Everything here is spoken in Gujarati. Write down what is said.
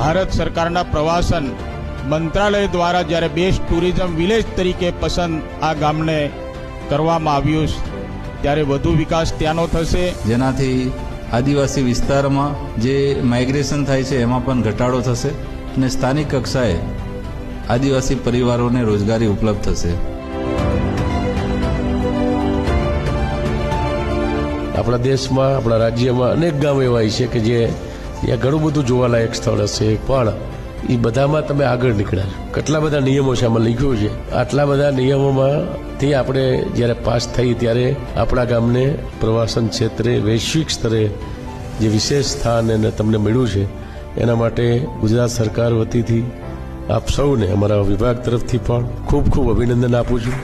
ભારત સરકારના પ્રવાસન મંત્રાલય દ્વારા જ્યારે બેસ્ટ ટુરિઝમ વિલેજ તરીકે પસંદ આ ગામને કરવામાં આવ્યું ત્યારે વધુ વિકાસ ત્યાંનો થશે, જેનાથી આદિવાસી વિસ્તારમાં જે માઇગ્રેશન થાય છે એમાં પણ ઘટાડો થશે અને સ્થાનિક કક્ષાએ આદિવાસી પરિવારોને રોજગારી ઉપલબ્ધ થશે. આપણા દેશમાં, આપણા રાજ્યમાં અનેક ગામ એવા છે કે જ્યાં ઘણું બધું જોવાલાયક સ્થળ હશે, પણ એ બધામાં તમે આગળ નીકળ્યા છો. કેટલા બધા નિયમો છે આમાં લખ્યું છે. આટલા બધા નિયમોમાંથી આપણે જ્યારે પાસ થઈ ત્યારે આપણા ગામને પ્રવાસન ક્ષેત્રે વૈશ્વિક સ્તરે જે વિશેષ સ્થાન એને તમને મળ્યું છે, એના માટે ગુજરાત સરકાર વતીથી આપ સૌને અમારા વિભાગ તરફથી પણ ખૂબ ખૂબ અભિનંદન આપું છું.